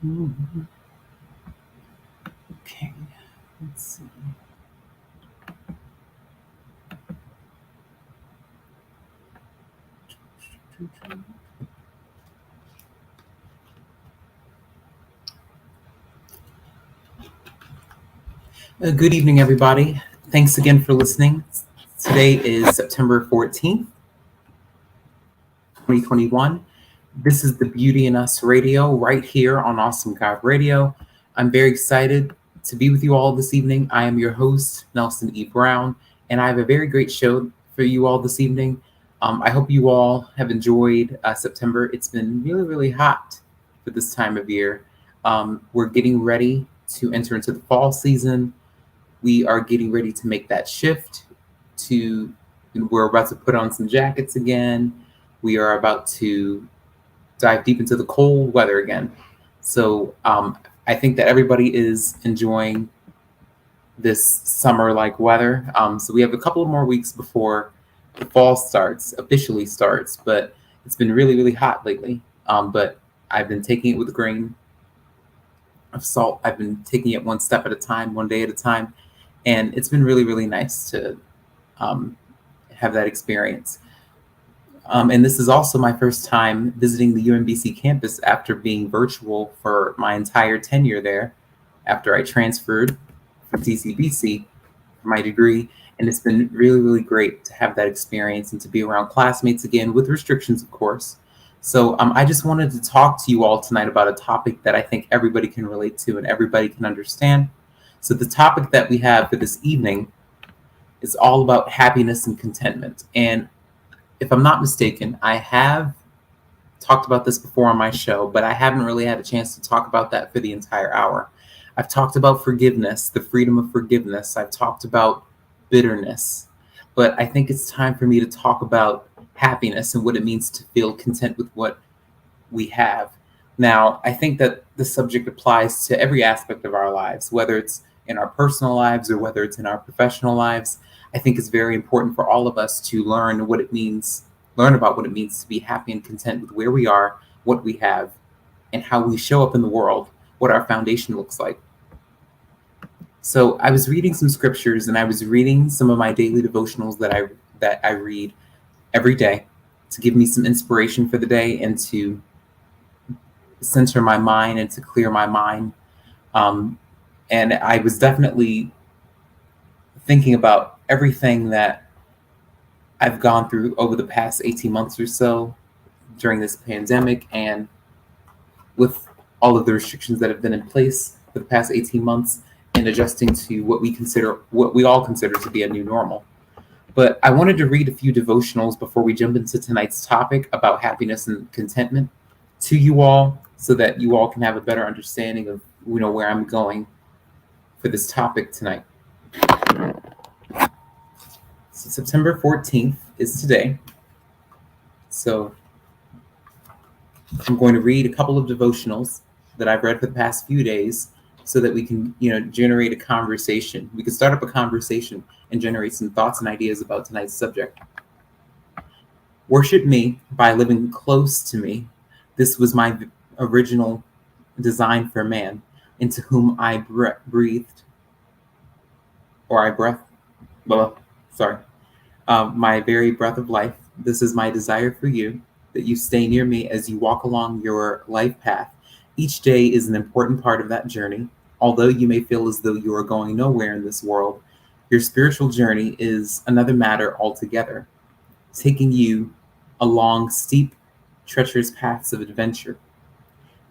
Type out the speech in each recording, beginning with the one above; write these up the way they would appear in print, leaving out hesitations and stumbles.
Mhm. Okay, let's see. Good evening, everybody. Thanks again for listening. Today is September 14th, 2021. This is the Beauty in Us radio right here on Awesome God Radio. I'm very excited to be with you all this evening. I am your host, Nelson E. Brown, and I have a very great show for you all this evening. I hope you all have enjoyed September. It's been really, really hot for this time of year. We're getting ready to enter into the fall season. We are getting ready to make that shift to, we're about to put on some jackets again. We are about to dive deep into the cold weather again. So I think that everybody is enjoying this summer-like weather. So we have a couple of more weeks before the fall officially starts, but it's been really, really hot lately. But I've been taking it with a grain of salt. I've been taking it one step at a time, one day at a time. And it's been really, really nice to have that experience. And this is also my first time visiting the UMBC campus after being virtual for my entire tenure there, after I transferred from TCBC for my degree. And it's been really, really great to have that experience and to be around classmates again, with restrictions, of course. So I just wanted to talk to you all tonight about a topic that I think everybody can relate to and everybody can understand. So the topic that we have for this evening is all about happiness and contentment. And if I'm not mistaken, I have talked about this before on my show, but I haven't really had a chance to talk about that for the entire hour. I've talked about forgiveness, the freedom of forgiveness. I've talked about bitterness, but I think it's time for me to talk about happiness and what it means to feel content with what we have. Now, I think that the subject applies to every aspect of our lives, whether it's in our personal lives or whether it's in our professional lives. I think it's very important for all of us to learn about what it means to be happy and content with where we are, what we have, and how we show up in the world, what our foundation looks like. So I was reading some scriptures and I was reading some of my daily devotionals that I read every day to give me some inspiration for the day and to center my mind and to clear my mind. And I was definitely thinking about everything that I've gone through over the past 18 months or so during this pandemic, and with all of the restrictions that have been in place for the past 18 months, and adjusting to what we all consider to be a new normal. But I wanted to read a few devotionals before we jump into tonight's topic about happiness and contentment to you all, so that you all can have a better understanding of where I'm going for this topic tonight. So September 14th is today. So I'm going to read a couple of devotionals that I've read for the past few days so that we can, generate a conversation. We can start up a conversation and generate some thoughts and ideas about tonight's subject. Worship me by living close to me. This was my original design for man, into whom I breathed, or I breath, my very breath of life. This is my desire for you, that you stay near me as you walk along your life path. Each day is an important part of that journey. Although you may feel as though you are going nowhere in this world, your spiritual journey is another matter altogether, taking you along steep, treacherous paths of adventure.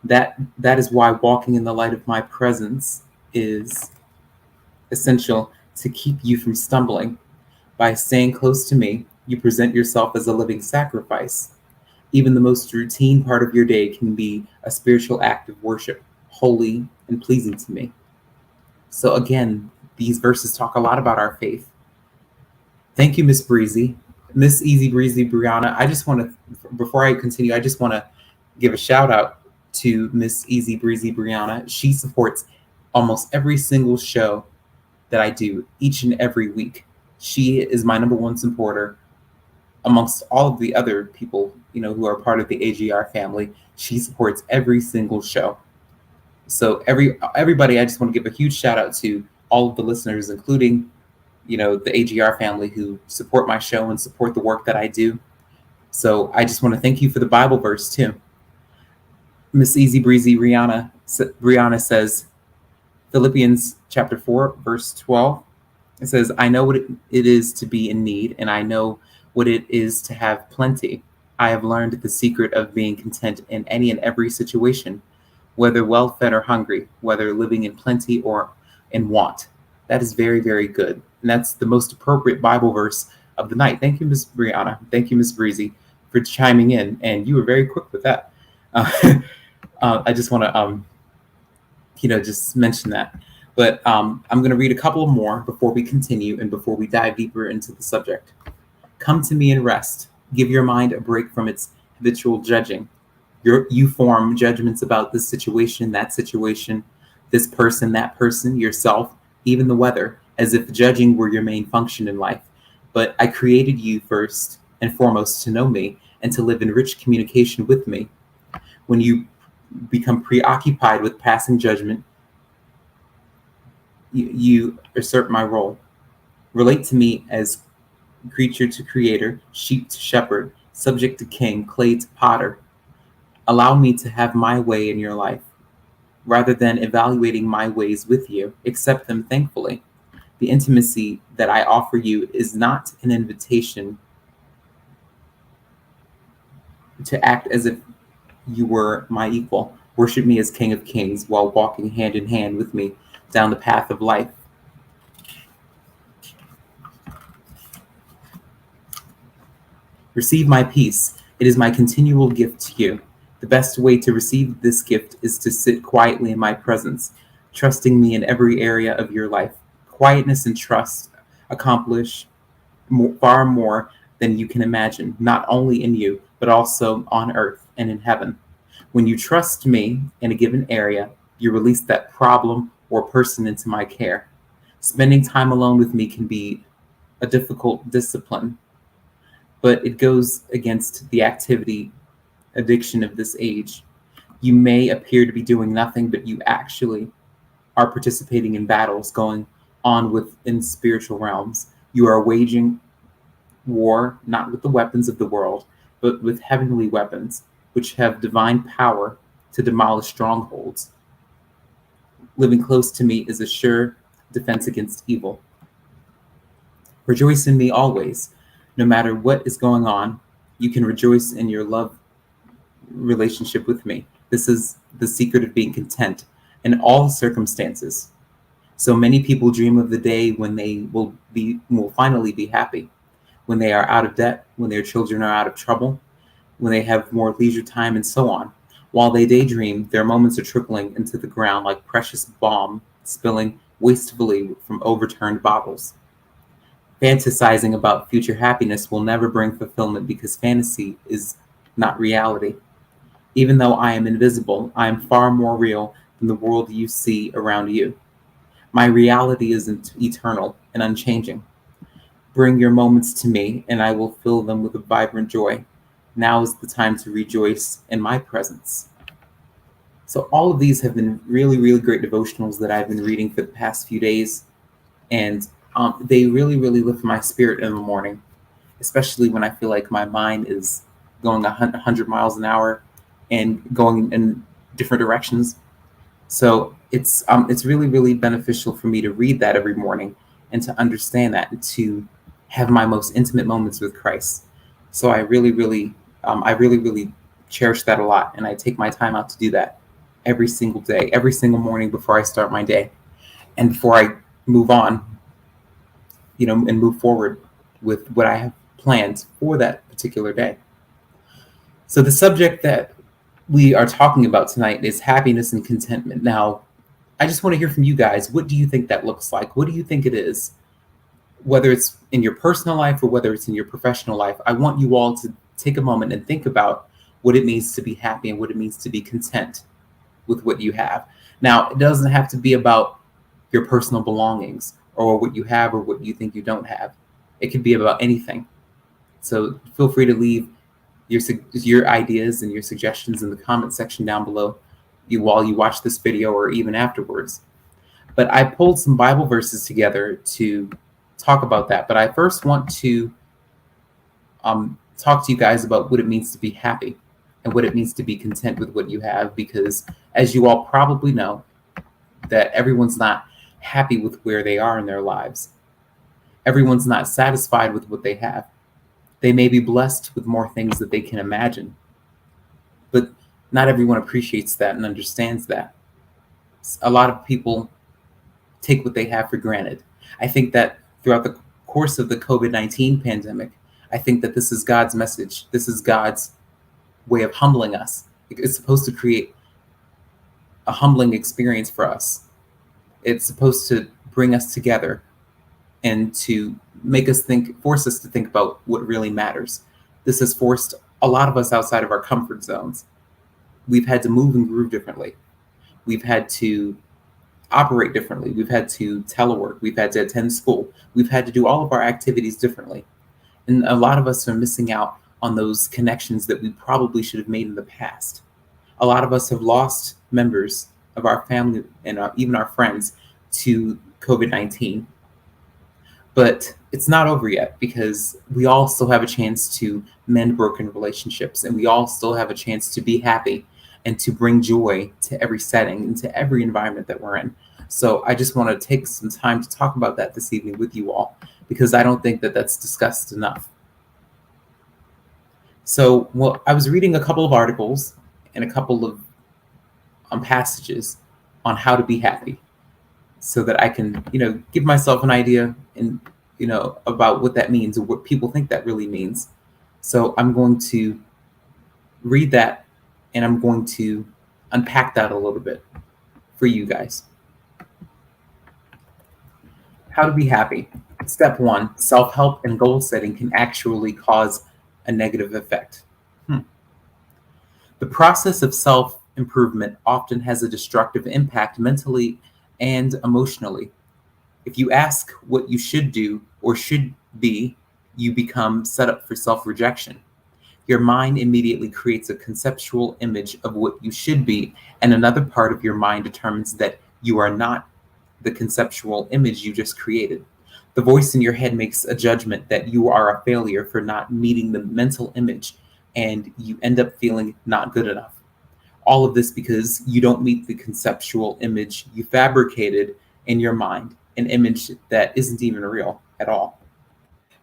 That is why walking in the light of my presence is essential to keep you from stumbling. By staying close to me, you present yourself as a living sacrifice. Even the most routine part of your day can be a spiritual act of worship, holy and pleasing to me. So again, these verses talk a lot about our faith. Thank you, Miss Easy Breezy Brianna. I just want to, before I continue, I just want to give a shout out to Miss Easy Breezy Brianna. She supports almost every single show that I do each and every week. She is my number one supporter amongst all of the other people, who are part of the AGR family. She supports every single show. So everybody, I just want to give a huge shout out to all of the listeners, including the AGR family who support my show and support the work that I do. So I just want to thank you for the Bible verse too. Miss Easy Breezy Brianna says, Philippians chapter 4, verse 12. It says, I know what it is to be in need, and I know what it is to have plenty. I have learned the secret of being content in any and every situation, whether well fed or hungry, whether living in plenty or in want. That is very, very good. And that's the most appropriate Bible verse of the night. Thank you, Miss Brianna. Thank you, Miss Breezy, for chiming in. And you were very quick with that. I just want to, just mention that. But I'm going to read a couple more before we continue and before we dive deeper into the subject. Come to me and rest. Give your mind a break from its habitual judging. You form judgments about this situation, this person, that person, yourself, even the weather, as if judging were your main function in life. But I created you first and foremost to know me and to live in rich communication with me. When you become preoccupied with passing judgment, you usurp my role. Relate to me as creature to creator, sheep to shepherd, subject to king, clay to potter. Allow me to have my way in your life. Rather than evaluating my ways with you, accept them thankfully. The intimacy that I offer you is not an invitation to act as if you were my equal. Worship me as King of Kings while walking hand in hand with me down the path of life. Receive my peace. It is my continual gift to you. The best way to receive this gift is to sit quietly in my presence, trusting me in every area of your life. Quietness and trust accomplish far more than you can imagine, not only in you, but also on earth and in heaven. When you trust me in a given area, you release that problem or person into my care. Spending time alone with me can be a difficult discipline, but it goes against the activity addiction of this age. You may appear to be doing nothing, but you actually are participating in battles going on within spiritual realms. You are waging war, not with the weapons of the world, but with heavenly weapons, which have divine power to demolish strongholds. Living close to me is a sure defense against evil. Rejoice in me always. No matter what is going on, you can rejoice in your love relationship with me. This is the secret of being content in all circumstances. So many people dream of the day when they will finally be happy, when they are out of debt, when their children are out of trouble, when they have more leisure time, and so on. While they daydream, their moments are trickling into the ground like precious balm spilling wastefully from overturned bottles. Fantasizing about future happiness will never bring fulfillment because fantasy is not reality. Even though I am invisible, I am far more real than the world you see around you. My reality is eternal and unchanging. Bring your moments to me, and I will fill them with a vibrant joy. Now is the time to rejoice in my presence. So all of these have been really, really great devotionals that I've been reading for the past few days, and they really, really lift my spirit in the morning, especially when I feel like my mind is going 100 miles an hour and going in different directions. So it's really, really beneficial for me to read that every morning and to understand that and to have my most intimate moments with Christ. So I really, really cherish that a lot, and I take my time out to do that every single day, every single morning before I start my day, and before I move on, and move forward with what I have planned for that particular day. So the subject that we are talking about tonight is happiness and contentment. Now, I just want to hear from you guys. What do you think that looks like? What do you think it is? Whether it's in your personal life or whether it's in your professional life, I want you all to take a moment and think about what it means to be happy and what it means to be content with what you have. Now, it doesn't have to be about your personal belongings or what you have or what you think you don't have. It could be about anything. So feel free to leave your ideas and your suggestions in the comment section down below. while you watch this video or even afterwards. But I pulled some Bible verses together to talk about that. But I first want to talk to you guys about what it means to be happy and what it means to be content with what you have, because as you all probably know, that everyone's not happy with where they are in their lives. Everyone's not satisfied with what they have. They may be blessed with more things that they can imagine, but not everyone appreciates that and understands that. A lot of people take what they have for granted. I think that throughout the course of the COVID-19 pandemic, I think that this is God's message. This is God's way of humbling us. It's supposed to create a humbling experience for us. It's supposed to bring us together and to make us think, force us to think about what really matters. This has forced a lot of us outside of our comfort zones. We've had to move and groove differently. We've had to operate differently. We've had to telework. We've had to attend school. We've had to do all of our activities differently. And a lot of us are missing out on those connections that we probably should have made in the past. A lot of us have lost members of our family and even our friends to COVID-19. But it's not over yet, because we all still have a chance to mend broken relationships, and we all still have a chance to be happy and to bring joy to every setting and to every environment that we're in. So I just want to take some time to talk about that this evening with you all, because I don't think that that's discussed enough. So, well, I was reading a couple of articles and a couple of passages on how to be happy, so that I can, give myself an idea and, about what that means and what people think that really means. So I'm going to read that, and I'm going to unpack that a little bit for you guys. How to be happy. Step 1, self-help and goal setting can actually cause a negative effect. The process of self-improvement often has a destructive impact mentally and emotionally. If you ask what you should do or should be, you become set up for self-rejection. Your mind immediately creates a conceptual image of what you should be, and another part of your mind determines that you are not the conceptual image you just created. The voice in your head makes a judgment that you are a failure for not meeting the mental image, and you end up feeling not good enough. All of this because you don't meet the conceptual image you fabricated in your mind, an image that isn't even real at all.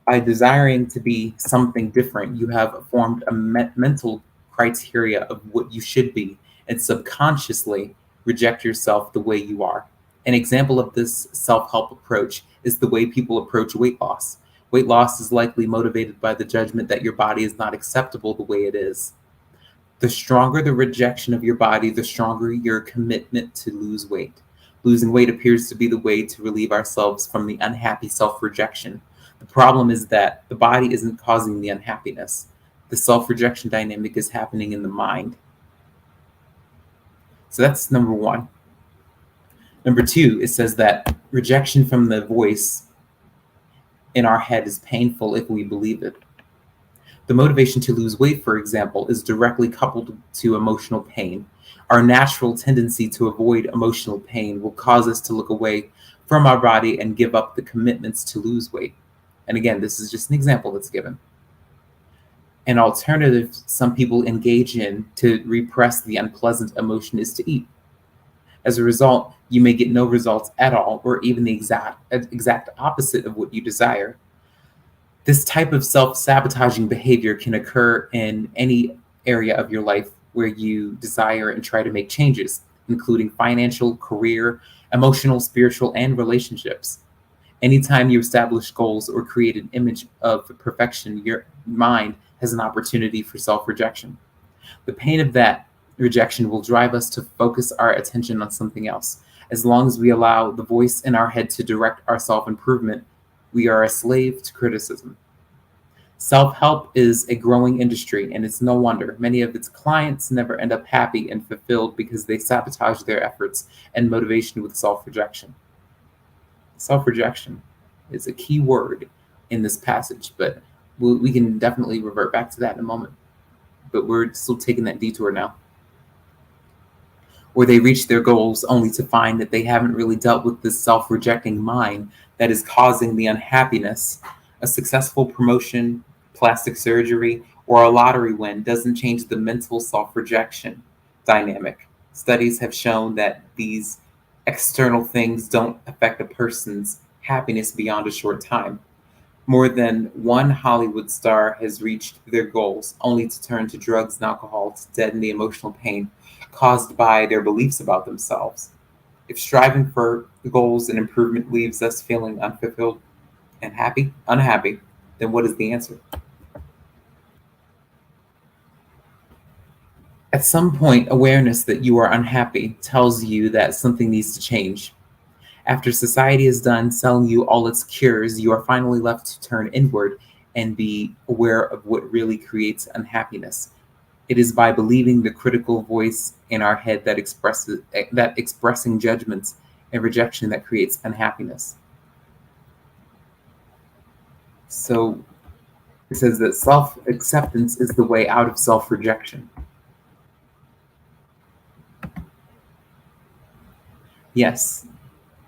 By desiring to be something different, you have formed a mental criteria of what you should be, and subconsciously reject yourself the way you are. An example of this self-help approach is the way people approach weight loss. Weight loss is likely motivated by the judgment that your body is not acceptable the way it is. The stronger the rejection of your body, the stronger your commitment to lose weight. Losing weight appears to be the way to relieve ourselves from the unhappy self-rejection. The problem is that the body isn't causing the unhappiness. The self-rejection dynamic is happening in the mind. So that's number 1. Number 2, it says that rejection from the voice in our head is painful if we believe it. The motivation to lose weight, for example, is directly coupled to emotional pain. Our natural tendency to avoid emotional pain will cause us to look away from our body and give up the commitments to lose weight. And again, this is just an example that's given. An alternative some people engage in to repress the unpleasant emotion is to eat. As a result, you may get no results at all, or even the exact opposite of what you desire. This type of self-sabotaging behavior can occur in any area of your life where you desire and try to make changes, including financial, career, emotional, spiritual, and relationships. Anytime you establish goals or create an image of perfection, your mind has an opportunity for self-rejection. The pain of that rejection will drive us to focus our attention on something else. As long as we allow the voice in our head to direct our self-improvement, we are a slave to criticism. Self-help is a growing industry, and it's no wonder many of its clients never end up happy and fulfilled because they sabotage their efforts and motivation with self-rejection. Self-rejection is a key word in this passage, but we can definitely revert back to that in a moment. But we're still taking that detour now. or they reach their goals only to find that they haven't really dealt with this self-rejecting mind that is causing the unhappiness. A successful promotion, plastic surgery, or a lottery win doesn't change the mental self-rejection dynamic. Studies have shown that these external things don't affect a person's happiness beyond a short time. More than one Hollywood star has reached their goals only to turn to drugs and alcohol to deaden the emotional pain caused by their beliefs about themselves. If striving for goals and improvement leaves us feeling unfulfilled and unhappy, then what is the answer? At some point, awareness that you are unhappy tells you that something needs to change. After society is done selling you all its cures, you are finally left to turn inward and be aware of what really creates unhappiness. It is by believing the critical voice in our head that expressing judgments and rejection that creates unhappiness. So it says that self-acceptance is the way out of self-rejection. Yes,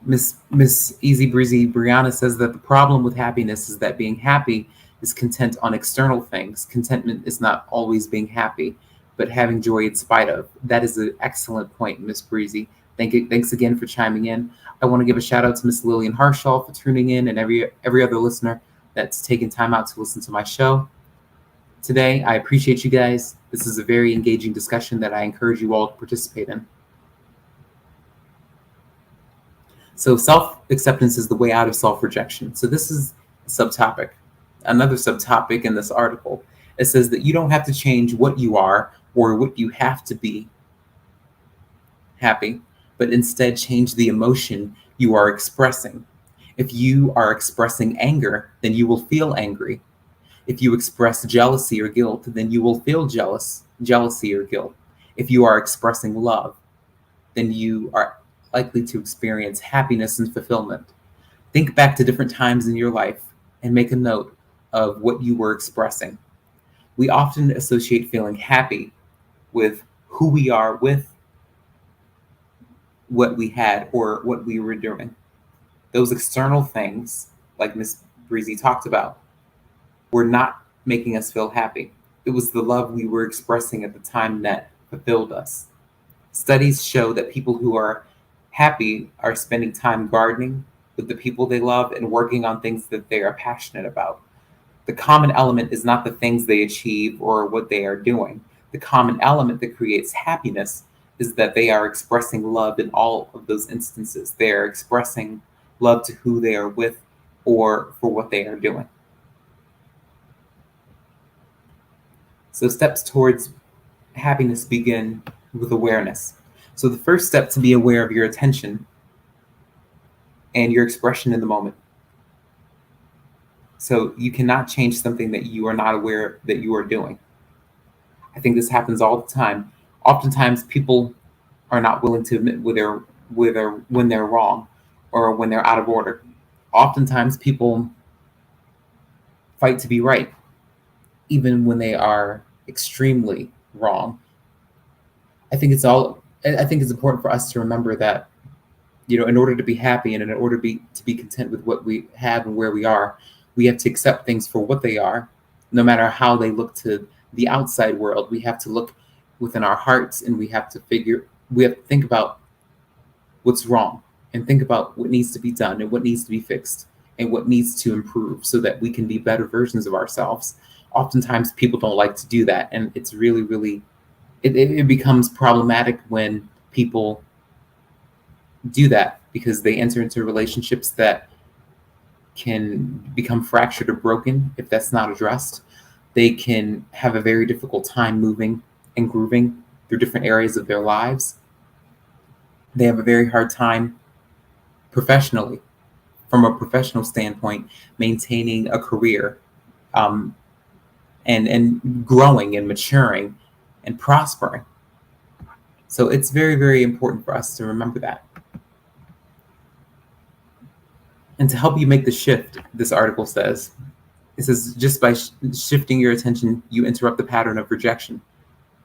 Miss Easy Breezy Brianna says that the problem with happiness is that being happy is content on external things. Contentment is not always being happy, but having joy in spite of. That is an excellent point, Miss Breezy. Thanks again for chiming in. I want to give a shout out to Miss Lillian Harshaw for tuning in, and every other listener that's taken time out to listen to my show today. I appreciate you guys. This is a very engaging discussion that I encourage you all to participate in. So self-acceptance is the way out of self-rejection. So this is a subtopic, another subtopic in this article. It says that you don't have to change what you are or what you have to be happy, but instead change the emotion you are expressing. If you are expressing anger, then you will feel angry. If you express jealousy or guilt, then you will feel jealousy or guilt. If you are expressing love, then you are likely to experience happiness and fulfillment. Think back to different times in your life and make a note of what you were expressing. We often associate feeling happy with who we are, with what we had or what we were doing. Those external things, like Miss Breezy talked about, were not making us feel happy. It was the love we were expressing at the time that fulfilled us. Studies show that people who are happy are spending time gardening with the people they love and working on things that they are passionate about. The common element is not the things they achieve or what they are doing. The common element that creates happiness is that they are expressing love in all of those instances. They are expressing love to who they are with or for what they are doing. So steps towards happiness begin with awareness. So the first step to be aware of your attention and your expression in the moment. So you cannot change something that you are not aware that you are doing. I think this happens all the time. Oftentimes people are not willing to admit when they're wrong or when they're out of order. Oftentimes people fight to be right, even when they are extremely wrong. I think it's important for us to remember that, in order to be happy and in order to be content with what we have and where we are, we have to accept things for what they are, no matter how they look to the outside world. We have to look within our hearts, and we have to think about what's wrong and think about what needs to be done and what needs to be fixed and what needs to improve so that we can be better versions of ourselves. Oftentimes people don't like to do that, and it's really, really, it becomes problematic when people do that because they enter into relationships that can become fractured or broken if that's not addressed. They can have a very difficult time moving and grooving through different areas of their lives. They have a very hard time professionally, from a professional standpoint, maintaining a career, and growing and maturing and prospering. So it's very, very important for us to remember that. And to help you make the shift, this article says, just by shifting your attention, you interrupt the pattern of rejection.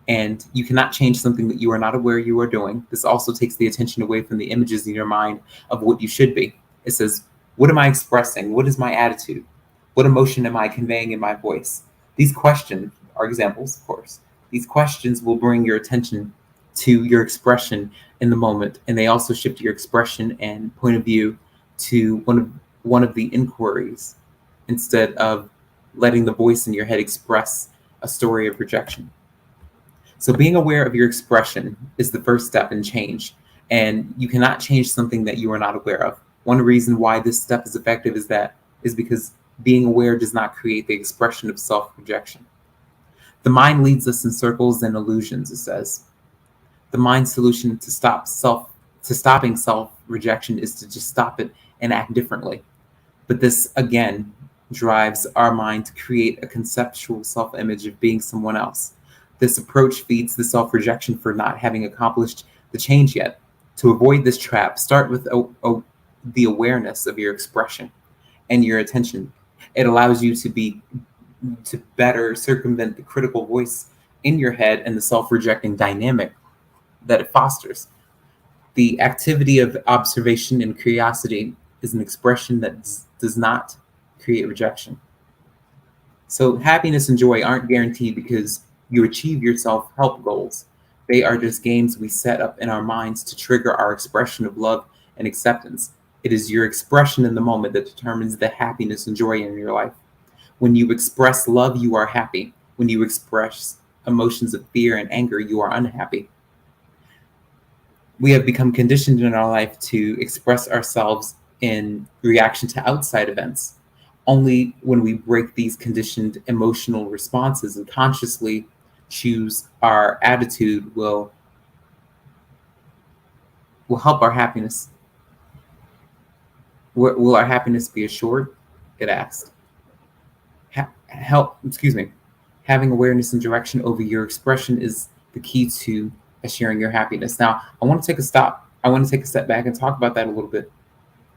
And you cannot change something that you are not aware you are doing. This also takes the attention away from the images in your mind of what you should be. It says, what am I expressing? What is my attitude? What emotion am I conveying in my voice? These questions are examples, of course. These questions will bring your attention to your expression in the moment, and they also shift your expression and point of view to one of the inquiries instead of letting the voice in your head express a story of rejection. So being aware of your expression is the first step in change, and you cannot change something that you are not aware of. One reason why this step is effective is because being aware does not create the expression of self-rejection. The mind leads us in circles and illusions, it says. The mind's solution to stopping self-rejection is to just stop it and act differently. But this again drives our mind to create a conceptual self-image of being someone else. This approach feeds the self-rejection for not having accomplished the change yet. To avoid this trap, start with the awareness of your expression and your attention. It allows you to better circumvent the critical voice in your head and the self-rejecting dynamic that it fosters. The activity of observation and curiosity is an expression that does not create rejection. So happiness and joy aren't guaranteed because you achieve your self-help goals. They are just games we set up in our minds to trigger our expression of love and acceptance. It is your expression in the moment that determines the happiness and joy in your life. When you express love, you are happy. When you express emotions of fear and anger, you are unhappy. We have become conditioned in our life to express ourselves in reaction to outside events. Only when we break these conditioned emotional responses and consciously choose our attitude will help our happiness. Will our happiness be assured? It asked. Having awareness and direction over your expression is the key to assuring your happiness. Now, I want to take a step back and talk about that a little bit.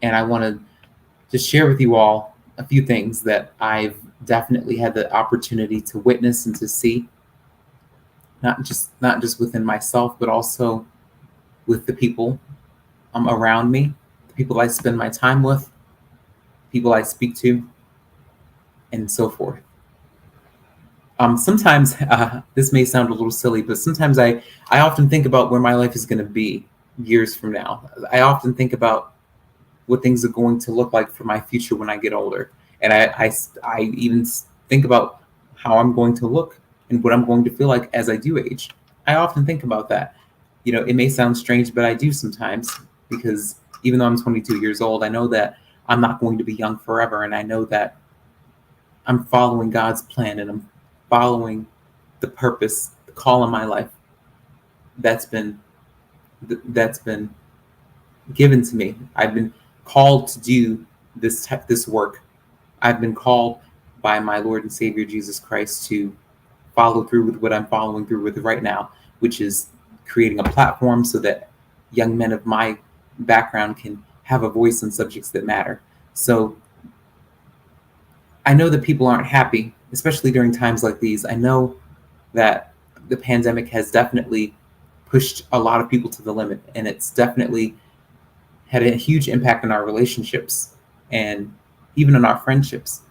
And I want to just share with you all a few things that I've definitely had the opportunity to witness and to see, not just within myself, but also with the people around me, the people I spend my time with, people I speak to, and so forth. Sometimes this may sound a little silly, but sometimes I often think about where my life is going to be years from now. I often think about what things are going to look like for my future when I get older. And I even think about how I'm going to look and what I'm going to feel like as I do age. I often think about that. You know, it may sound strange, but I do sometimes, because even though I'm 22 years old, I know that I'm not going to be young forever. And I know that I'm following God's plan and I'm following the purpose, the call in my life that's been given to me. I've been called to do this work. I've been called by my Lord and Savior Jesus Christ to follow through with what I'm following through with right now, which is creating a platform so that young men of my background can have a voice on subjects that matter. So I know that people aren't happy, especially during times like these. I know that the pandemic has definitely pushed a lot of people to the limit, and it's definitely had a huge impact on our relationships and even on our friendships.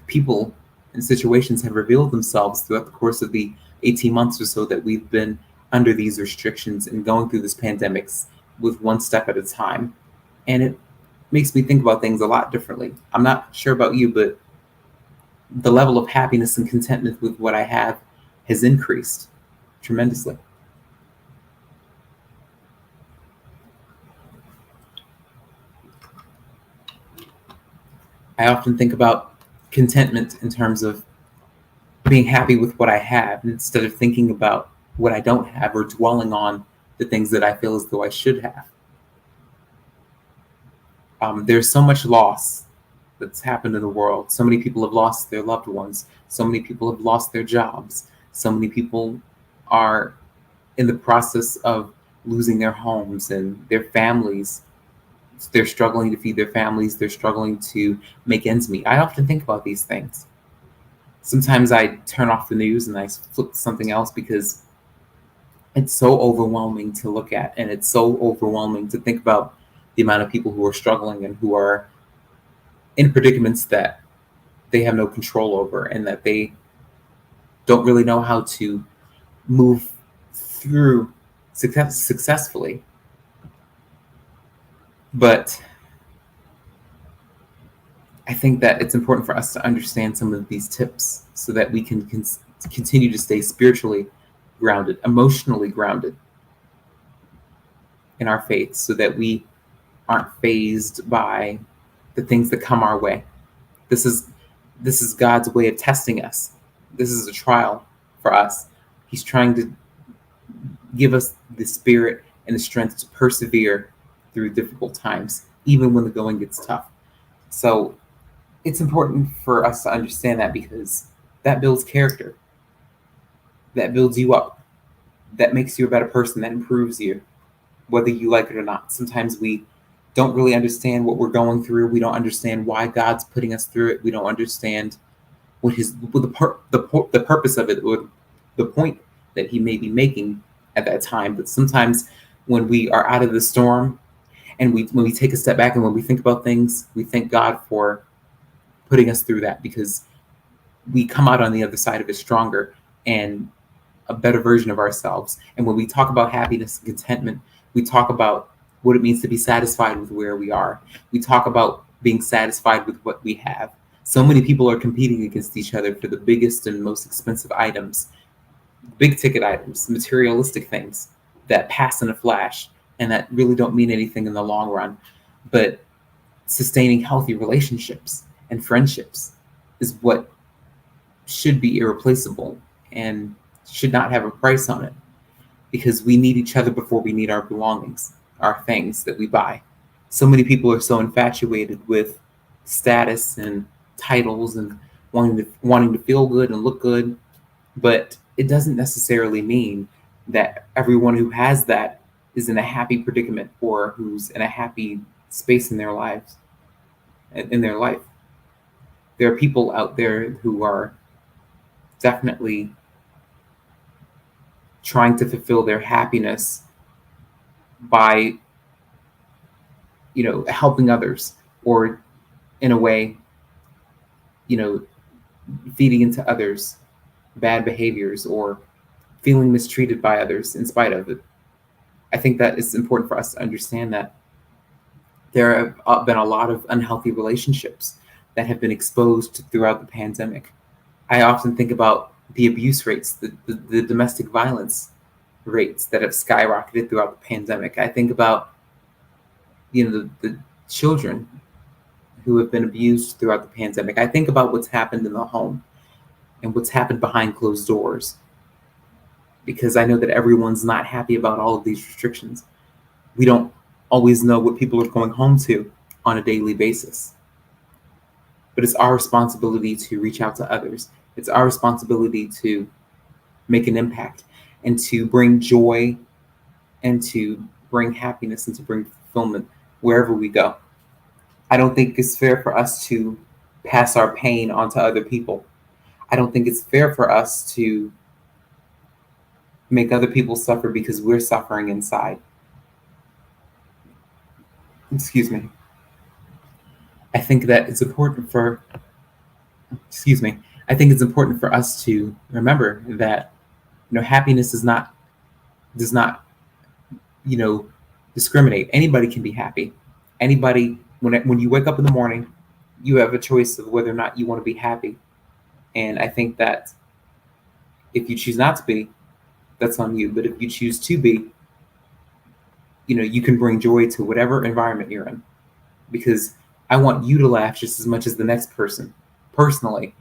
People and situations have revealed themselves throughout the course of the 18 months or so that we've been under these restrictions and going through this pandemics with one step at a time. And it makes me think about things a lot differently. I'm not sure about you, but the level of happiness and contentment with what I have has increased tremendously. I often think about contentment in terms of being happy with what I have instead of thinking about what I don't have or dwelling on the things that I feel as though I should have. There's so much loss that's happened in the world. So many people have lost their loved ones. So many people have lost their jobs. So many people are in the process of losing their homes and their families. They're struggling to feed their families. They're struggling to make ends meet. I often think about these things. Sometimes I turn off the news and I flip to something else because It's so overwhelming to look at, and it's so overwhelming to think about the amount of people who are struggling and who are in predicaments that they have no control over, and that they don't really know how to move through successfully. But I think that it's important for us to understand some of these tips so that we can continue to stay spiritually grounded, emotionally grounded in our faith, so that we aren't phased by the things that come our way. This is God's way of testing us. This is a trial for us. He's trying to give us the spirit and the strength to persevere through difficult times, even when the going gets tough. So it's important for us to understand that, because that builds character, that builds you up, that makes you a better person, that improves you, whether you like it or not. Sometimes we don't really understand what we're going through. We don't understand why God's putting us through it. We don't understand what the purpose of it, or the point that He may be making at that time. But sometimes when we are out of the storm, and when we take a step back and when we think about things, we thank God for putting us through that, because we come out on the other side of it stronger and a better version of ourselves. And when we talk about happiness and contentment, we talk about what it means to be satisfied with where we are. We talk about being satisfied with what we have. So many people are competing against each other for the biggest and most expensive items, big ticket items, materialistic things that pass in a flash and that really don't mean anything in the long run. But sustaining healthy relationships and friendships is what should be irreplaceable and should not have a price on it, because we need each other before we need our belongings, our things that we buy. So many people are so infatuated with status and titles and wanting to feel good and look good, but it doesn't necessarily mean that everyone who has that is in a happy predicament or who's in a happy space in their lives. In their life, there are people out there who are definitely trying to fulfill their happiness by, helping others, or in a way, you know, feeding into others bad behaviors, or feeling mistreated by others in spite of it. I think that it's important for us to understand that there have been a lot of unhealthy relationships that have been exposed throughout the pandemic. I often think about the abuse rates, the domestic violence rates that have skyrocketed throughout the pandemic. I think about, the children who have been abused throughout the pandemic. I think about what's happened in the home and what's happened behind closed doors, because I know that everyone's not happy about all of these restrictions. We don't always know what people are going home to on a daily basis. But it's our responsibility to reach out to others. It's our responsibility to make an impact and to bring joy and to bring happiness and to bring fulfillment wherever we go. I don't think it's fair for us to pass our pain onto other people. I don't think it's fair for us to make other people suffer because we're suffering inside. Excuse me. I think that it's important for, excuse me, I think it's important for us to remember that, happiness does not, you know, discriminate. Anybody can be happy. Anybody, when you wake up in the morning, you have a choice of whether or not you want to be happy. And I think that if you choose not to be, that's on you. But if you choose to be, you can bring joy to whatever environment you're in. Because I want you to laugh just as much as the next person. Personally,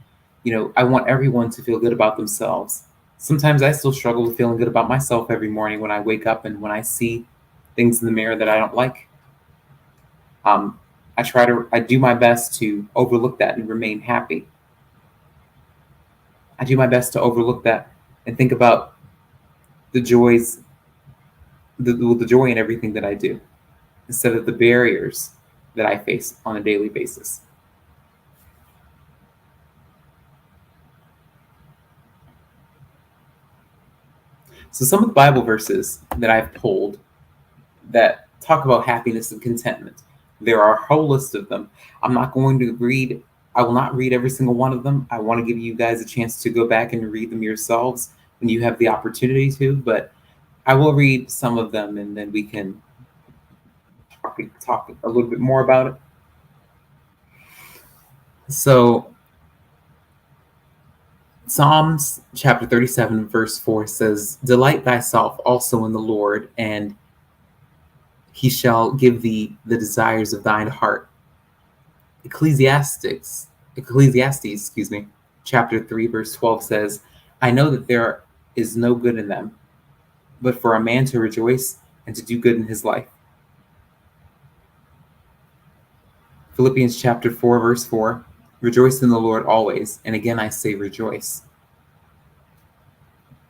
I want everyone to feel good about themselves. Sometimes I still struggle with feeling good about myself every morning when I wake up and when I see things in the mirror that I don't like. I do my best to overlook that and remain happy. I do my best to overlook that and think about the joys, the joy in everything that I do, instead of the barriers that I face on a daily basis. So some of the Bible verses that I've pulled that talk about happiness and contentment, there are a whole list of them. I will not read every single one of them. I want to give you guys a chance to go back and read them yourselves when you have the opportunity to, but I will read some of them and then we can talk a little bit more about it. So Psalms chapter 37, verse 4 says, "Delight thyself also in the Lord, and he shall give thee the desires of thine heart." Ecclesiastes, chapter 3, verse 12 says, "I know that there is no good in them, but for a man to rejoice and to do good in his life." Philippians chapter 4, verse 4, "Rejoice in the Lord always, and again I say rejoice."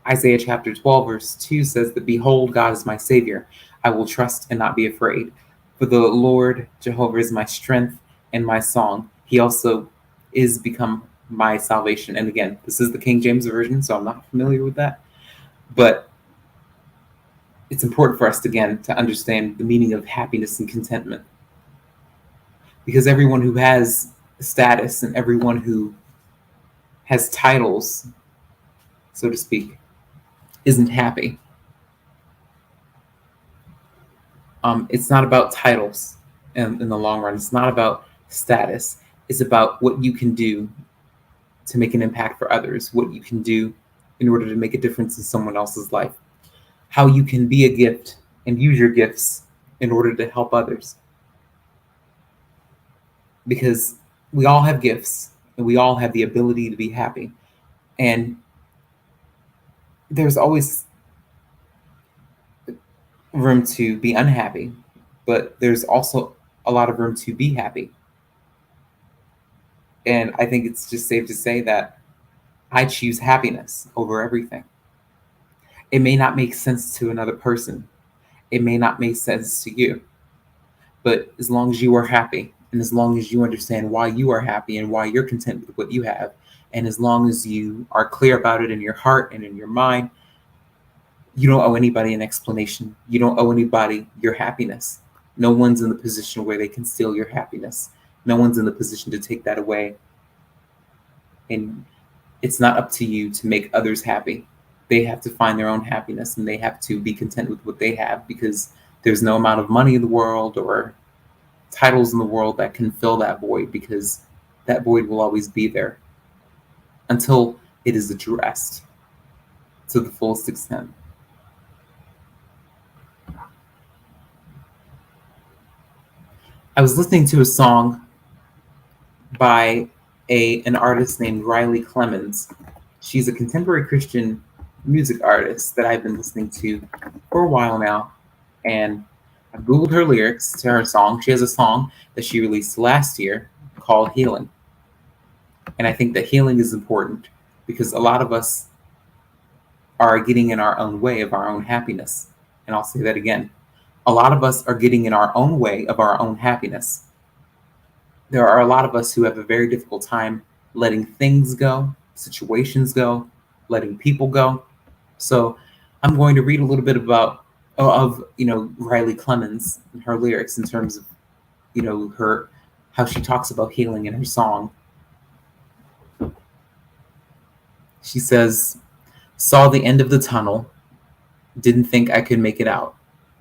Isaiah chapter 12, verse 2 says that, "Behold, God is my Savior. I will trust and not be afraid. For the Lord Jehovah is my strength and my song. He also is become my salvation." And again, this is the King James Version, so I'm not familiar with that. But it's important for us, again, to understand the meaning of happiness and contentment. Because everyone who has status and everyone who has titles, so to speak, isn't happy. It's not about titles in the long run. It's not about status. It's about what you can do to make an impact for others, what you can do in order to make a difference in someone else's life, how you can be a gift and use your gifts in order to help others. Because we all have gifts and we all have the ability to be happy. And there's always room to be unhappy, but there's also a lot of room to be happy. And I think it's just safe to say that I choose happiness over everything. It may not make sense to another person. It may not make sense to you. But as long as you are happy, and as long as you understand why you are happy and why you're content with what you have, and as long as you are clear about it in your heart and in your mind, you don't owe anybody an explanation. You don't owe anybody your happiness. No one's in the position where they can steal your happiness. No one's in the position to take that away. And it's not up to you to make others happy. They have to find their own happiness and they have to be content with what they have, because there's no amount of money in the world or titles in the world that can fill that void, because that void will always be there until it is addressed to the fullest extent. I was listening to a song by an artist named Riley Clemens. She's a contemporary Christian music artist that I've been listening to for a while now, and I Googled her lyrics to her song. She has a song that she released last year called Healing. And I think that healing is important because a lot of us are getting in our own way of our own happiness. And I'll say that again. A lot of us are getting in our own way of our own happiness. There are a lot of us who have a very difficult time letting things go, situations go, letting people go. So I'm going to read a little bit of Riley Clemens and her lyrics in terms of her, how she talks about healing in her song. She says, "Saw the end of the tunnel, didn't think I could make it out.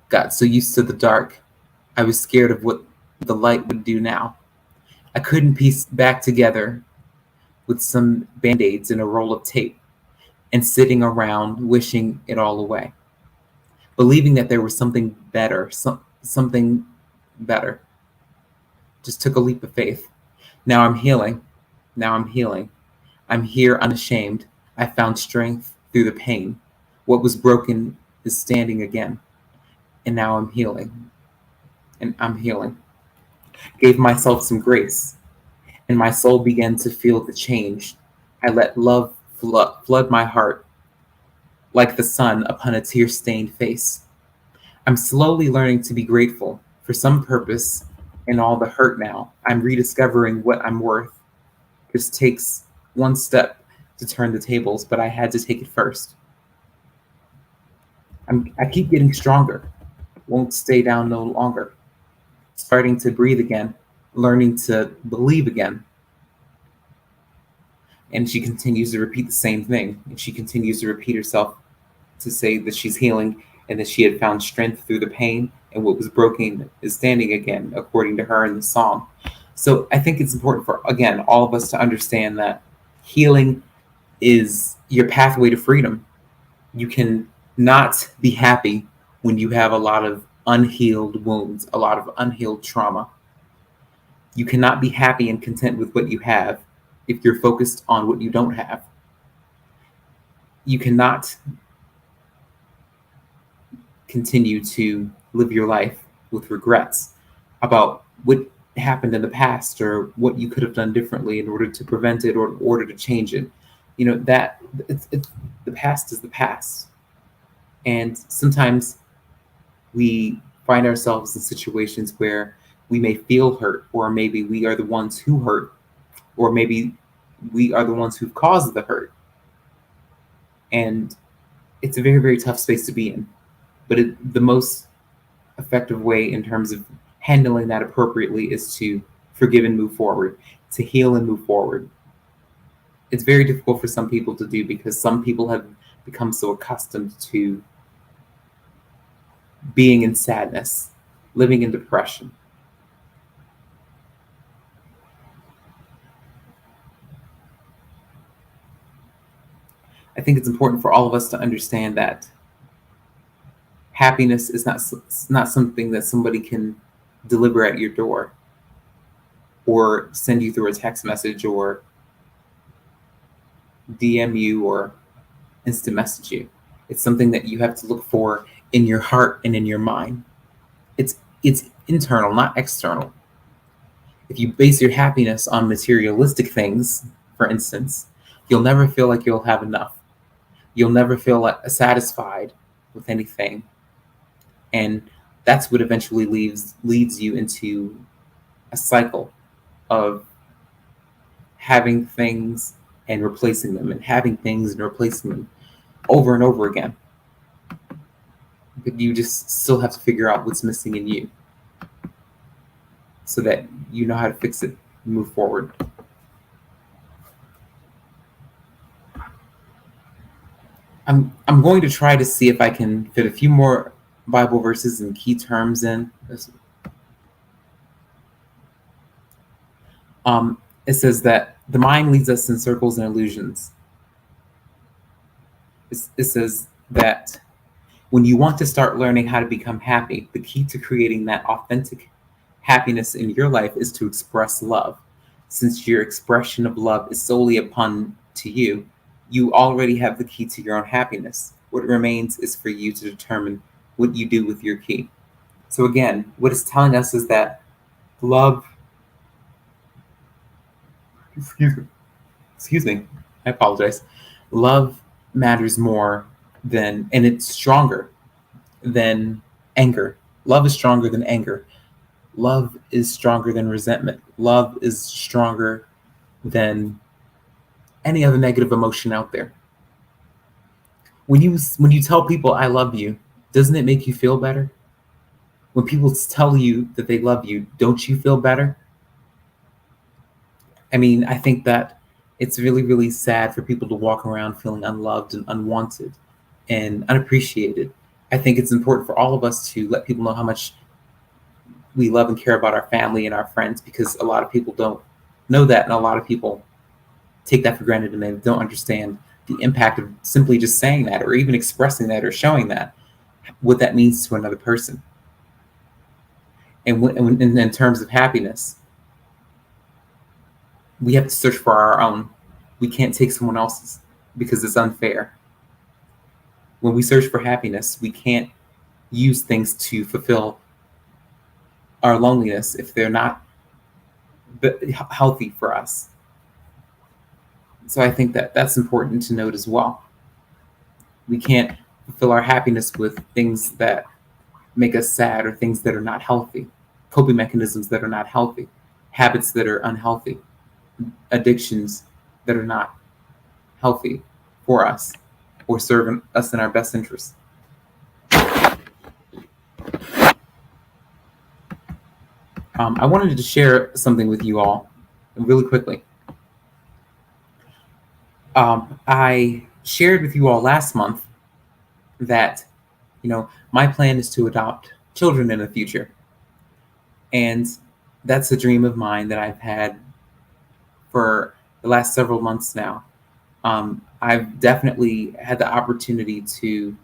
Got so used to the dark, I was scared of what the light would do now. I couldn't piece back together with some band-aids and a roll of tape, and sitting around wishing it all away. Believing that there was something better, something better. Just took a leap of faith. Now I'm healing. Now I'm healing. I'm here unashamed. I found strength through the pain. What was broken is standing again. And now I'm healing. And I'm healing. Gave myself some grace, and my soul began to feel the change. I let love flood my heart like the sun upon a tear-stained face. I'm slowly learning to be grateful for some purpose in all the hurt now. I'm rediscovering what I'm worth. It takes one step to turn the tables, but I had to take it first. I keep getting stronger, won't stay down no longer, starting to breathe again, learning to believe again. And she continues to repeat the same thing. And she continues to repeat herself to say that she's healing and that she had found strength through the pain, and what was broken is standing again, according to her in the song. So I think it's important for, again, all of us to understand that healing is your pathway to freedom. You can not be happy when you have a lot of unhealed wounds, a lot of unhealed trauma. You cannot be happy and content with what you have if you're focused on what you don't have. You cannot continue to live your life with regrets about what happened in the past or what you could have done differently in order to prevent it or in order to change it. You know, that the past is the past. And sometimes we find ourselves in situations where we may feel hurt, or maybe we are the ones who hurt, or maybe we are the ones who've caused the hurt. And it's a very, very tough space to be in. But the most effective way in terms of handling that appropriately is to forgive and move forward, to heal and move forward. It's very difficult for some people to do because some people have become so accustomed to being in sadness, living in depression. I think it's important for all of us to understand that happiness is not something that somebody can deliver at your door or send you through a text message or DM you or instant message you. It's something that you have to look for in your heart and in your mind. It's internal, not external. If you base your happiness on materialistic things, for instance, you'll never feel like you'll have enough. You'll never feel like satisfied with anything. And that's what eventually leads you into a cycle of having things and replacing them and having things and replacing them over and over again. But you just still have to figure out what's missing in you so that you know how to fix it and move forward. I'm going to try to see if I can fit a few more Bible verses and key terms in. It says that the mind leads us in circles and illusions. It says that when you want to start learning how to become happy, the key to creating that authentic happiness in your life is to express love. Since your expression of love is solely upon to you, you already have the key to your own happiness. What remains is for you to determine what you do with your key. So again, what it's telling us is that love, excuse me, I apologize. Love matters more than, and it's stronger than anger. Love is stronger than anger. Love is stronger than resentment. Love is stronger than any other negative emotion out there. When you tell people I love you, doesn't it make you feel better? When people tell you that they love you, don't you feel better? I mean, I think that it's really, really sad for people to walk around feeling unloved and unwanted and unappreciated. I think it's important for all of us to let people know how much we love and care about our family and our friends, because a lot of people don't know that, and a lot of people take that for granted, and they don't understand the impact of simply just saying that or even expressing that or showing that, what that means to another person. And in terms of happiness, we have to search for our own. We can't take someone else's because it's unfair. When we search for happiness, we can't use things to fulfill our loneliness if they're not healthy for us. So I think that that's important to note as well. We can't fulfill our happiness with things that make us sad or things that are not healthy, coping mechanisms that are not healthy, habits that are unhealthy, addictions that are not healthy for us or serve us in our best interest. I wanted to share something with you all really quickly. I shared with you all last month that, my plan is to adopt children in the future. And that's a dream of mine that I've had for the last several months now. I've definitely had the opportunity to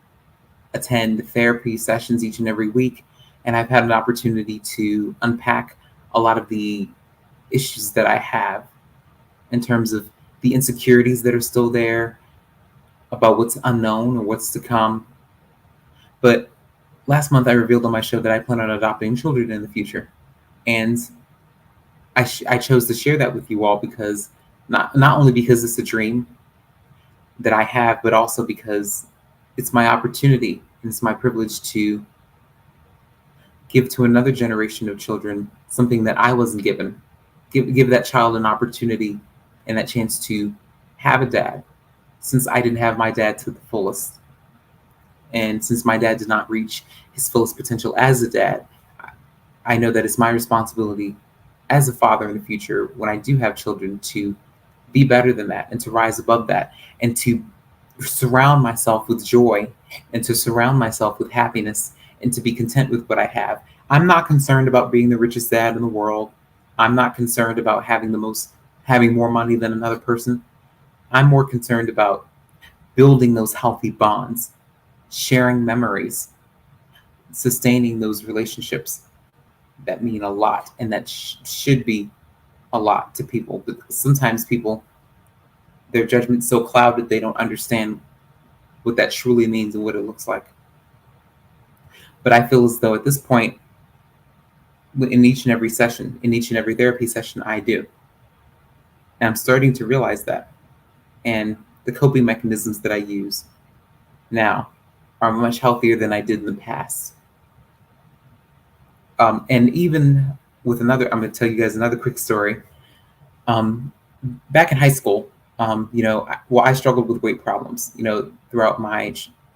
attend therapy sessions each and every week, and I've had an opportunity to unpack a lot of the issues that I have in terms of the insecurities that are still there, about what's unknown or what's to come. But last month, I revealed on my show that I plan on adopting children in the future, and I chose to share that with you all because not only because it's a dream that I have, but also because it's my opportunity and it's my privilege to give to another generation of children something that I wasn't given. Give that child an opportunity and that chance to have a dad, since I didn't have my dad to the fullest. And since my dad did not reach his fullest potential as a dad, I know that it's my responsibility as a father in the future, when I do have children, to be better than that and to rise above that and to surround myself with joy and to surround myself with happiness and to be content with what I have. I'm not concerned about being the richest dad in the world. I'm not concerned about having more money than another person. I'm more concerned about building those healthy bonds, sharing memories, sustaining those relationships that mean a lot and that should be a lot to people. But sometimes people, their judgment's so clouded they don't understand what that truly means and what it looks like. But I feel as though at this point, in each and every session, in each and every therapy session, I do. And I'm starting to realize that. And the coping mechanisms that I use now are much healthier than I did in the past. And even with I'm going to tell you guys another quick story. Back in high school, I struggled with weight problems, throughout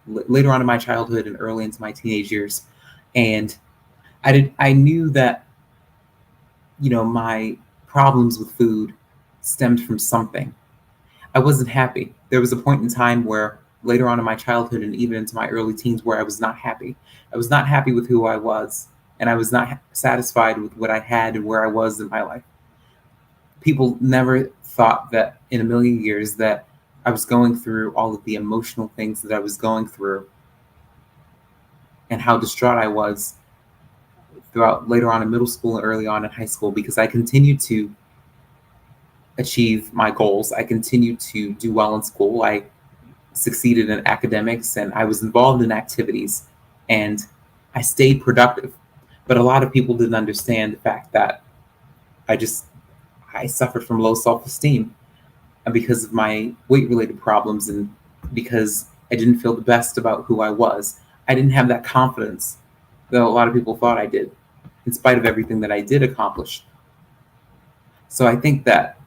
later on in my childhood and early into my teenage years. And I knew that, my problems with food stemmed from something. I wasn't happy. There was a point in time where later on in my childhood and even into my early teens where I was not happy. I was not happy with who I was, and I was not satisfied with what I had and where I was in my life. People never thought that in a million years that I was going through all of the emotional things that I was going through and how distraught I was throughout later on in middle school and early on in high school, because I continued to achieve my goals. I continued to do well in school. I succeeded in academics and I was involved in activities and I stayed productive. But a lot of people didn't understand the fact that I suffered from low self-esteem because of my weight-related problems and because I didn't feel the best about who I was. I didn't have that confidence that a lot of people thought I did, in spite of everything that I did accomplish. So I think that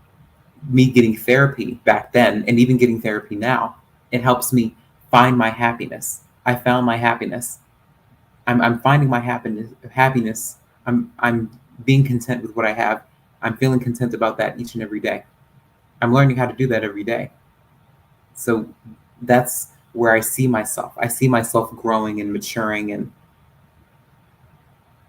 me getting therapy back then and even getting therapy now, it helps me find my happiness. I found my happiness. I'm finding my happiness. I'm being content with what I have. I'm feeling content about that each and every day. I'm learning how to do that every day. So that's where I see myself. I see myself growing and maturing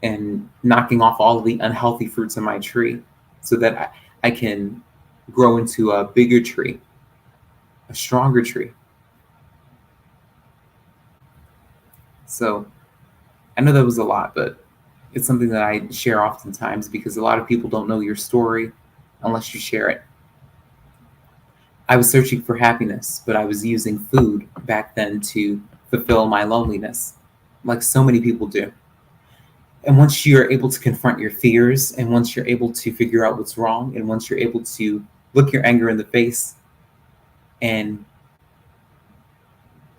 and knocking off all of the unhealthy fruits in my tree so that I can grow into a bigger tree, a stronger tree. So I know that was a lot, but it's something that I share oftentimes because a lot of people don't know your story unless you share it. I was searching for happiness, but I was using food back then to fulfill my loneliness, like so many people do. And once you're able to confront your fears, and once you're able to figure out what's wrong, and once you're able to look your anger in the face and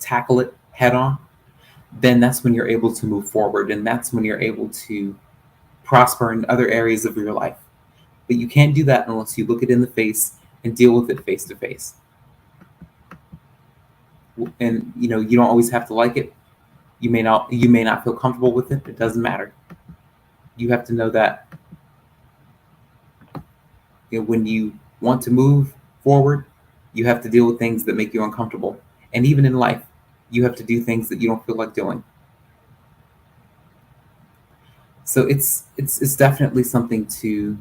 tackle it head on, then that's when you're able to move forward. And that's when you're able to prosper in other areas of your life. But you can't do that unless you look it in the face and deal with it face to face. And you don't always have to like it. You may not feel comfortable with it. It doesn't matter. You have to know that When you want to move forward, you have to deal with things that make you uncomfortable. And even in life, you have to do things that you don't feel like doing. So it's definitely something to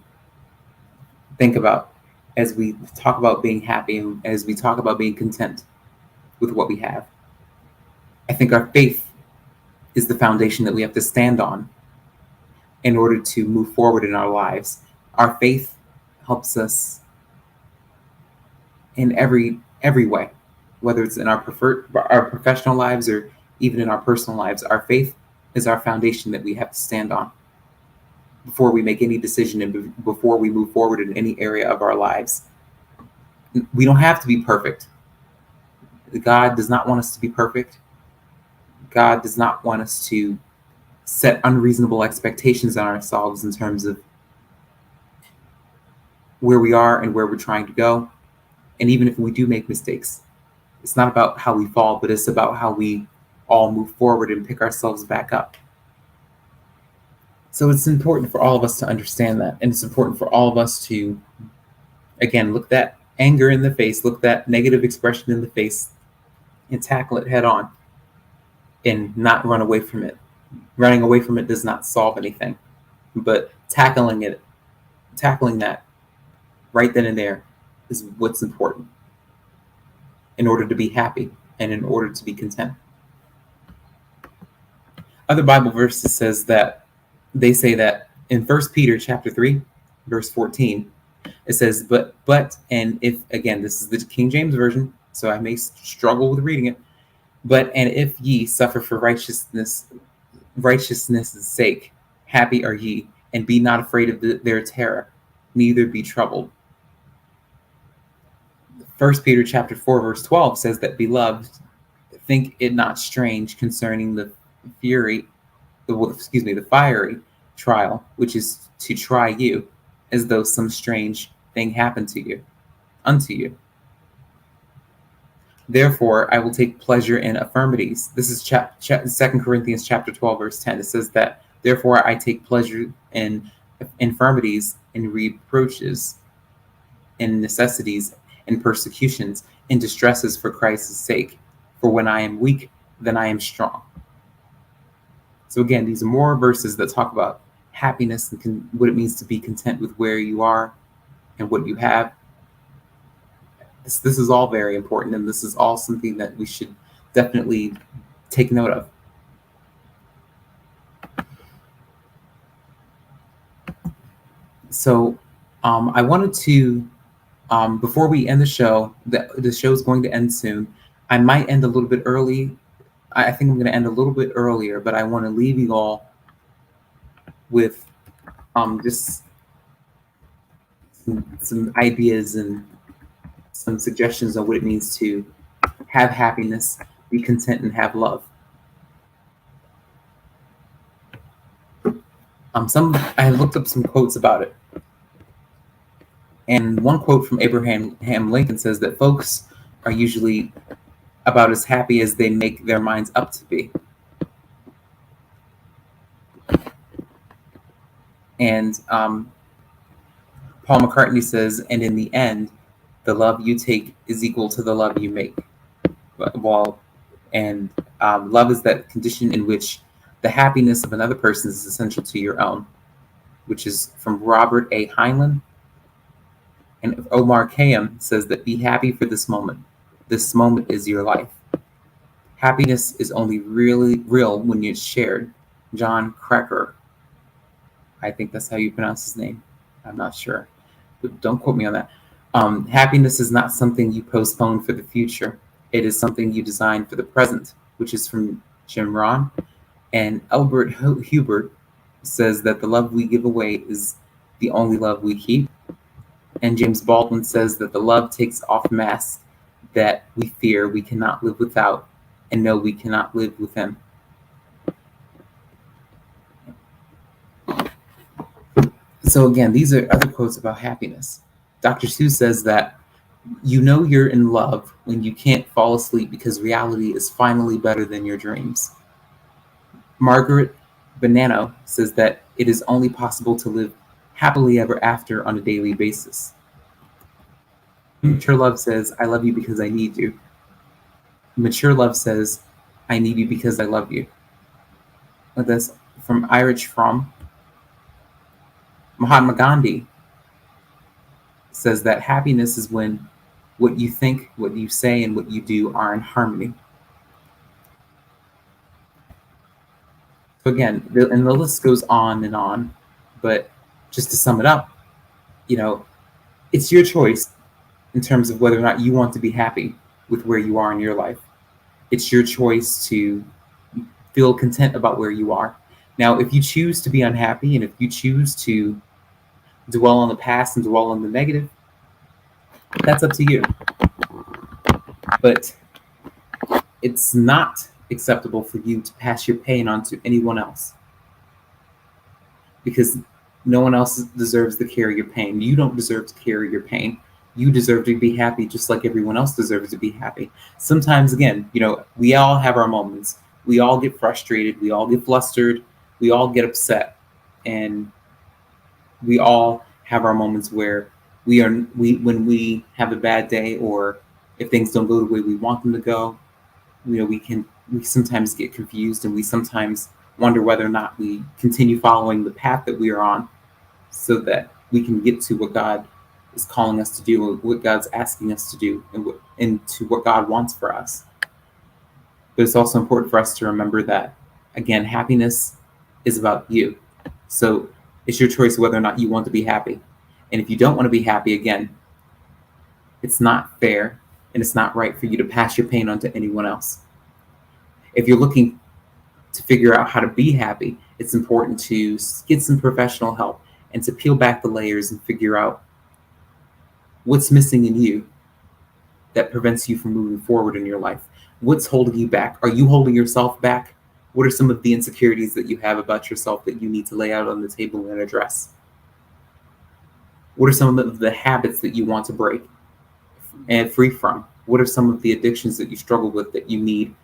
think about as we talk about being happy and as we talk about being content with what we have. I think our faith is the foundation that we have to stand on in order to move forward in our lives. Our faith helps us in every way, whether it's in our professional lives or even in our personal lives. Our faith is our foundation that we have to stand on before we make any decision and before we move forward in any area of our lives. We don't have to be perfect. God does not want us to be perfect. God does not want us to set unreasonable expectations on ourselves in terms of where we are and where we're trying to go. And even if we do make mistakes, it's not about how we fall, but it's about how we all move forward and pick ourselves back up. So it's important for all of us to understand that. And it's important for all of us to, again, look that anger in the face, look that negative expression in the face, and tackle it head on and not run away from it. Running away from it does not solve anything, but tackling that right then and there is what's important in order to be happy and in order to be content. Other Bible verses they say that in 1 Peter chapter 3, verse 14, it says, but, and if, again, this is the King James Version, so I may struggle with reading it, but, and if ye suffer for righteousness' sake, happy are ye, and be not afraid of their terror, neither be troubled. 1 Peter chapter 4, verse 12 says that, beloved, think it not strange concerning the fiery trial, which is to try you, as though some strange thing happened unto you. Therefore, I will take pleasure in infirmities. This is 2 Corinthians chapter 12, verse 10. It says that, therefore, I take pleasure in infirmities, in reproaches, in necessities, in persecutions, in distresses for Christ's sake. For when I am weak, then I am strong. So again, these are more verses that talk about happiness and what it means to be content with where you are and what you have. This is all very important, and this is all something that we should definitely take note of. So I wanted to, before we end the show, the show is going to end soon. I might end a little bit early. I think I'm going to end a little bit earlier, but I want to leave you all with just some ideas and some suggestions on what it means to have happiness, be content, and have love. I looked up some quotes about it. And one quote from Abraham Lincoln says that folks are usually about as happy as they make their minds up to be. And Paul McCartney says, and in the end, the love you take is equal to the love you make. Love is that condition in which the happiness of another person is essential to your own, which is from Robert A. Heinlein. And Omar Khayyam says that be happy for this moment. This moment is your life. Happiness is only really real when it's shared. John Cracker. I think that's how you pronounce his name. I'm not sure. But don't quote me on that. Happiness is not something you postpone for the future. It is something you design for the present, which is from Jim Rohn. And Albert Hubert says that the love we give away is the only love we keep. And James Baldwin says that the love takes off masks that we fear we cannot live without and know we cannot live with him. So again, these are other quotes about happiness. Dr. Seuss says that you know you're in love when you can't fall asleep because reality is finally better than your dreams. Margaret Bonanno says that it is only possible to live happily ever after on a daily basis. Immature love says, I love you because I need you. Mature love says, I need you because I love you. That's from Irish from Mahatma Gandhi says that happiness is when what you think, what you say, and what you do are in harmony. So again, and the list goes on and on, but just to sum it up, you know, it's your choice in terms of whether or not you want to be happy with where you are in your life. It's your choice to feel content about where you are. Now, if you choose to be unhappy and if you choose to dwell on the past and dwell on the negative, that's up to you. But it's not acceptable for you to pass your pain on to anyone else because no one else deserves to carry your pain. You don't deserve to carry your pain. You deserve to be happy just like everyone else deserves to be happy. Sometimes, again, we all have our moments. We all get frustrated. We all get flustered. We all get upset. And we all have our moments where when we have a bad day or if things don't go the way we want them to go, we sometimes get confused and we sometimes wonder whether or not we continue following the path that we are on so that we can get to what God is calling us to do, what God's asking us to do, and to what God wants for us. But it's also important for us to remember that, again, happiness is about you. So it's your choice whether or not you want to be happy. And if you don't want to be happy, again, it's not fair and it's not right for you to pass your pain on to anyone else. If you're looking to figure out how to be happy, it's important to get some professional help and to peel back the layers and figure out what's missing in you that prevents you from moving forward in your life. What's holding you back? Are you holding yourself back? What are some of the insecurities that you have about yourself that you need to lay out on the table and address? What are some of the habits that you want to break and free from? What are some of the addictions that you struggle with that you need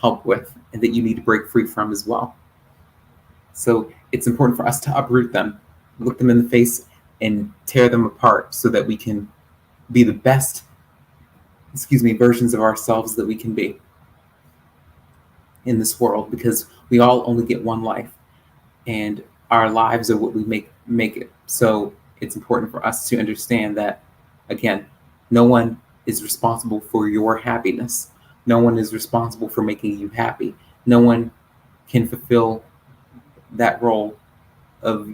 help with and that you need to break free from as well? So it's important for us to uproot them, look them in the face, and tear them apart so that we can be the best, versions of ourselves that we can be in this world, because we all only get one life and our lives are what we make it. So it's important for us to understand that, again, no one is responsible for your happiness. No one is responsible for making you happy. No one can fulfill that role of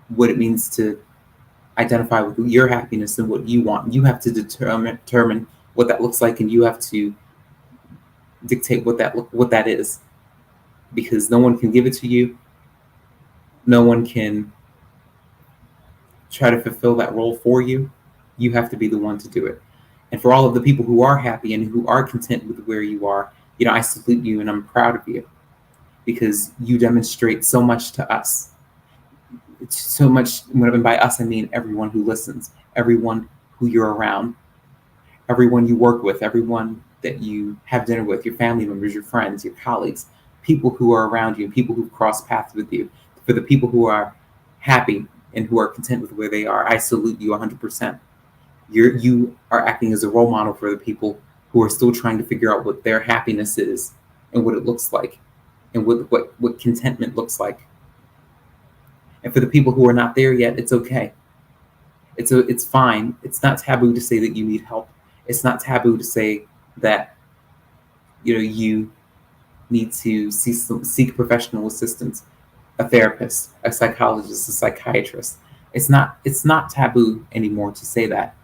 what it means to identify with your happiness and what you want. You have to determine what that looks like, and you have to dictate what that is, because no one can give it to you. No one can try to fulfill that role for you. You have to be the one to do it. And for all of the people who are happy and who are content with where you are, I salute you and I'm proud of you, because you demonstrate so much to us. It's so much, and by us I mean everyone who listens, everyone who you're around, everyone you work with, everyone that you have dinner with, your family members, your friends, your colleagues, people who are around you, people who've crossed paths with you. For the people who are happy and who are content with where they are, I salute you 100%. You are acting as a role model for the people who are still trying to figure out what their happiness is and what it looks like and what contentment looks like. And for the people who are not there yet, it's okay. It's fine. It's not taboo to say that you need help. It's not taboo to say that you need to seek professional assistance, a therapist, a psychologist, a psychiatrist. It's not taboo anymore to say that.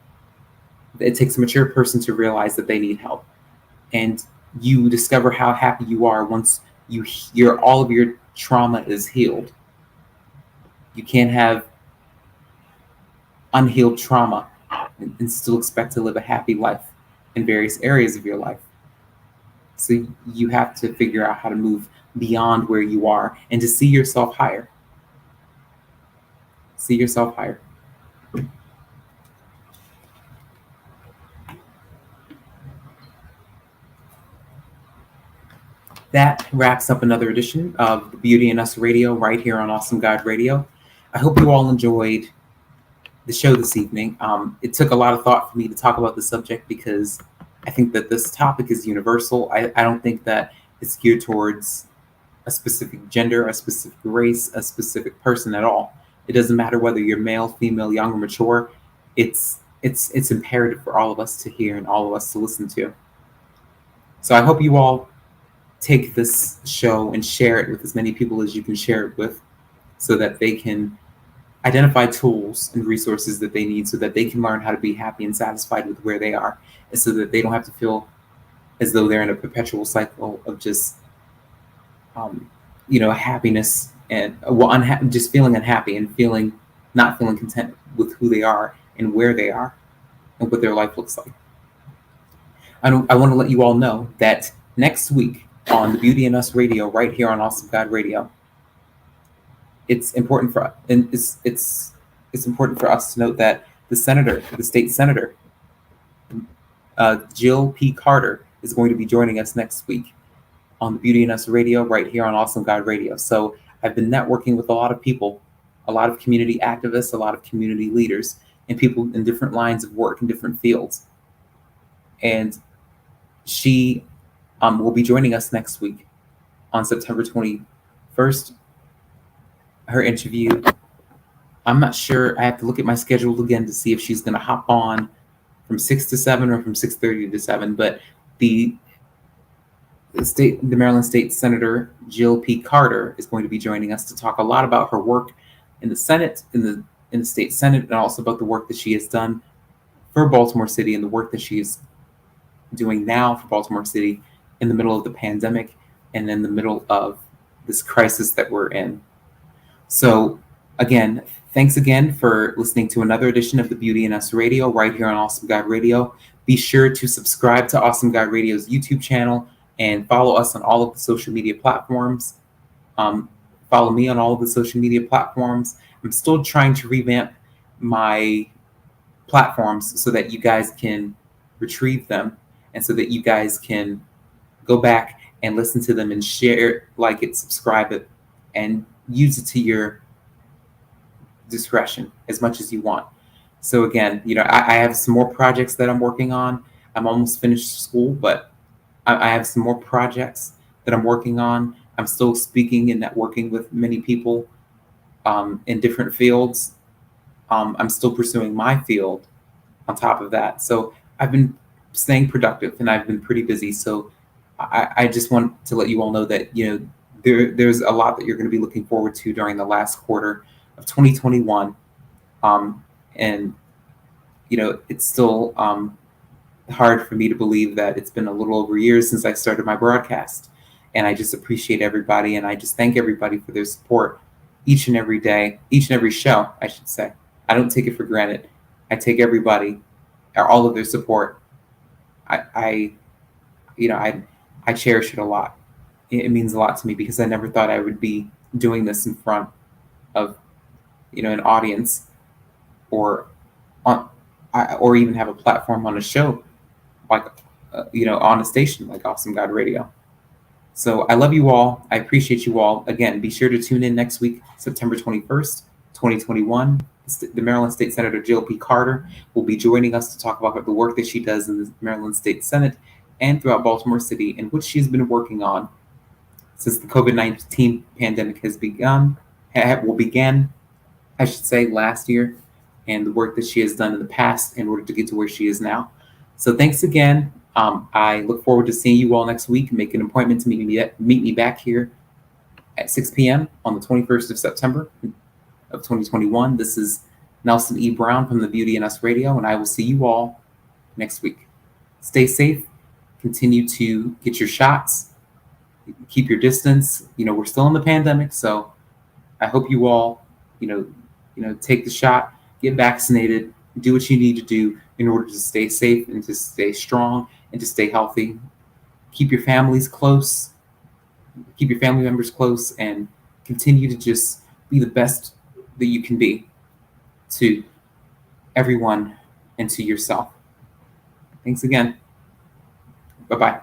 It takes a mature person to realize that they need help, and you discover how happy you are once all of your trauma is healed. You can't have unhealed trauma and still expect to live a happy life in various areas of your life. So you have to figure out how to move beyond where you are and to see yourself higher. See yourself higher. That wraps up another edition of the Beauty in Us Radio right here on Awesome God Radio. I hope you all enjoyed the show this evening. It took a lot of thought for me to talk about the subject because I think that this topic is universal. I don't think that it's geared towards a specific gender, a specific race, a specific person at all. It doesn't matter whether you're male, female, young, or mature. It's imperative for all of us to hear and all of us to listen to. So I hope you all take this show and share it with as many people as you can share it with, so that they can identify tools and resources that they need, so that they can learn how to be happy and satisfied with where they are, and so that they don't have to feel as though they're in a perpetual cycle of just happiness and just feeling unhappy and not feeling content with who they are and where they are and what their life looks like. I want to let you all know that next week on the Beauty in Us Radio, right here on Awesome God Radio, it's important for us to note that the state senator, Jill P. Carter, is going to be joining us next week on the Beauty in Us Radio, right here on Awesome God Radio. So I've been networking with a lot of people, a lot of community activists, a lot of community leaders, and people in different lines of work in different fields. And she will be joining us next week on September 21st. Her interview, I'm not sure. I have to look at my schedule again to see if she's going to hop on from 6 to 7 or from 6:30 to 7. But the Maryland State Senator Jill P. Carter is going to be joining us to talk a lot about her work in the Senate, in the state Senate, and also about the work that she has done for Baltimore City and the work that she is doing now for Baltimore City in the middle of the pandemic and in the middle of this crisis that we're in. So again, thanks again for listening to another edition of the Beauty in Us Radio, right here on Awesome God Radio. Be sure to subscribe to Awesome God Radio's YouTube channel and follow us on all of the social media platforms. Follow me on all of the social media platforms. I'm still trying to revamp my platforms so that you guys can retrieve them and so that you guys can go back and listen to them and share, like it, subscribe it, and use it to your discretion as much as you want. So again, I have some more projects that I'm working on. I'm almost finished school, but I have some more projects that I'm working on. I'm still speaking and networking with many people in different fields. I'm still pursuing my field on top of that. So I've been staying productive and I've been pretty busy. So I just want to let you all know that, there's a lot that you're going to be looking forward to during the last quarter of 2021. And, it's still hard for me to believe that it's been a little over a year since I started my broadcast. And I just appreciate everybody. And I just thank everybody for their support each and every day, each and every show, I should say. I don't take it for granted. I take everybody, all of their support. I cherish it a lot. It means a lot to me because I never thought I would be doing this in front of, an audience or even have a platform on a show like, on a station like Awesome God Radio. So I love you all. I appreciate you all. Again, be sure to tune in next week, September 21st, 2021. The Maryland State Senator Jill P. Carter will be joining us to talk about the work that she does in the Maryland State Senate and throughout Baltimore City, and which she's been working on since the COVID-19 pandemic began, I should say, last year, and the work that she has done in the past in order to get to where she is now. So thanks again. I look forward to seeing you all next week. Make an appointment to meet me back here at 6 p.m. on the 21st of September of 2021. This is Nelson E. Brown from the Beauty in Us Radio, and I will see you all next week. Stay safe. Continue to get your shots. Keep your distance. We're still in the pandemic, so I hope you all, take the shot, get vaccinated, do what you need to do in order to stay safe and to stay strong and to stay healthy. Keep your families close. Keep your family members close and continue to just be the best that you can be to everyone and to yourself. Thanks again. Bye-bye.